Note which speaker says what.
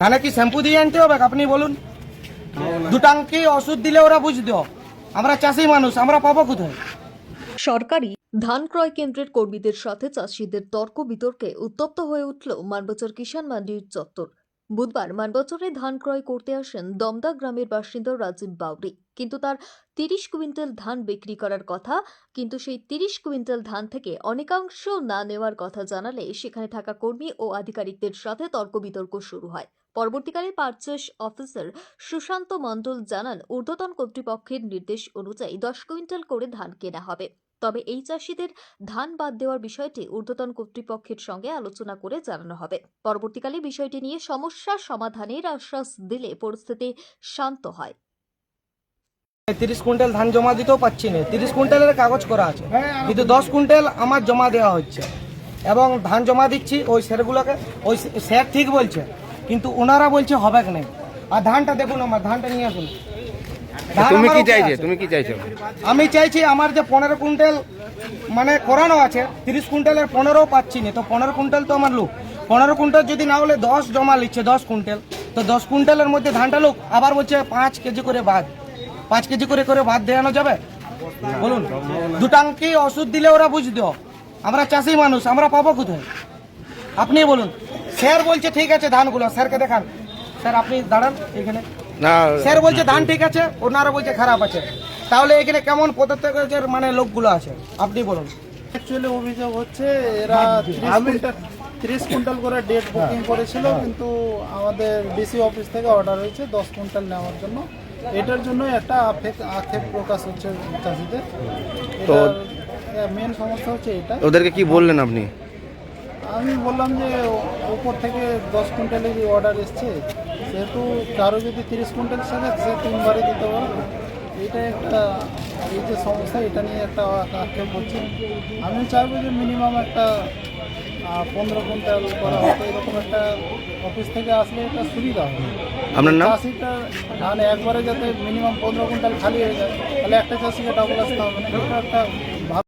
Speaker 1: ধানে কি শ্যাম্পু দিয়ে আনতে হবে আপনি বলুন? দুটাঙ্কি ওষুধ দিলে ওরা বুঝতো, আমরা চাষি মানুষ, আমরা পাবো কোথায়?
Speaker 2: সরকারি ধান ক্রয় কেন্দ্রের কর্মীদের সাথে চাষিদের তর্ক বিতর্কে উত্তপ্ত হয়ে উঠল মানবাজার কিষাণ মান্ডির চত্বর। বুধবার মানবাজারে ধান ক্রয় করতে আসেন দমদা গ্রামের বাসিন্দা রাজীব বাউরি। কিন্তু তার 30 কুইন্টাল ধান বিক্রি করার কথা, কিন্তু সেই 30 কুইন্টাল ধান থেকে অনেকাংশ না নেওয়ার কথা জানালে সেখানে থাকা কর্মী ও আধিকারিকদের সাথে তর্ক বিতর্ক শুরু হয়। পরবর্তীকালে পারচেস অফিসার সুশান্ত মণ্ডল জানান, ঊর্ধ্বতন কর্তৃপক্ষের নির্দেশ অনুযায়ী 10 কুইন্টাল করে ধান কেনা হবে। তবে এই চাষিদের ধান বাদ দেওয়ার বিষয়টি ঊর্ধ্বতন কর্তৃপক্ষের সঙ্গে আলোচনা করে জানানো হবে। পরবর্তীকালে বিষয়টি নিয়ে সমস্যা সমাধানের আশ্বাস দিলে পরিস্থিতি শান্ত হয়।
Speaker 1: 30 কুইন্টাল ধান জমা দিতেও পাচ্ছি না, 30 কুইন্টালের কাগজ করা আছে, কিন্তু 10 কুইন্টাল আমার জমা দেওয়া হচ্ছে এবং ধান জমা দিচ্ছি ওই স্যারগুলোকে, ওই স্যার ঠিক বলছে, কিন্তু ওনারা বলছে হবে কি না। আর ধানটা দেখুন, আমার ধানটা নিয়ে আসুন। ধান
Speaker 3: তুমি
Speaker 1: আমার
Speaker 3: কি
Speaker 1: উপরে
Speaker 3: চাইছো?
Speaker 1: আছে।
Speaker 3: তুমি কি চাইছো?
Speaker 1: আমি চাইছি আমার যে 15 কুইন্টাল মানে করানো আছে, 30 কুইন্টালের 15ও পাচ্ছি না, তো 15 কুইন্টাল তো আমার লোক, 15 কুইন্টাল যদি না হলে 10 জমা লিখছে 10 কুইন্টাল, তো 10 কুইন্টালের মধ্যে ধানটা লোক আবার বলছে 5 কেজি করে বাদ, 5 কেজি করে বাদ দেওয়ানো যাবে? বলুন, দুটাঙ্কি ওষুধ দিলে ওরা বুঝতো, আমরা চাষি মানুষ, আমরা পাবো কোথায়? আপনি বলুন। স্যার বলছে ঠিক আছে ধানগুলো, স্যারকে দেখান। স্যার আপনি দাঁড়ান এখানে।
Speaker 3: না,
Speaker 1: স্যার বলছে ধান ঠিক আছে, ওনারা বলছে খারাপ আছে, তাহলে এখানে কেমন পদত্যাগের মানে লোকগুলো আছে আপনি বলুন।
Speaker 4: অ্যাকচুয়ালি অভিযোগ হচ্ছে এরা 30 কুইন্টাল করে ডেট বুকিং করেছিল, কিন্তু আমাদের ডিসি অফিস থেকে অর্ডার হয়েছে 10 কুইন্টাল নেওয়ার জন্য। এটার জন্য একটা আক্ষেপ প্রকাশ হচ্ছে চাষিদের।
Speaker 3: তো
Speaker 4: মেন সমস্যা হচ্ছে এটা।
Speaker 3: ওদেরকে কি বললেন আপনি?
Speaker 4: আমি বললাম যে উপর থেকে 10 কুইন্টালেরই অর্ডার এসছে, সেহেতু কারো যদি 30 কুইন্টাল সাথে সে 3 বারে দিতে পারবে। এটা একটা, এই যে সমস্যা, এটা নিয়ে একটা আক্ষেপ হচ্ছে। আমি চাইবো যে মিনিমাম একটা 15 কুইন্টাল করা হতো, এরকম একটা অফিস থেকে আসলে এটা সুবিধা হবে।
Speaker 3: আপনার নাম?
Speaker 4: চাষিটা ধান একবারে যাতে মিনিমাম 15 কুইন্টাল খালি হয়ে যায়, তাহলে একটা চাষিকে ডাবল আসতে হবে না, এটা একটা ভালো।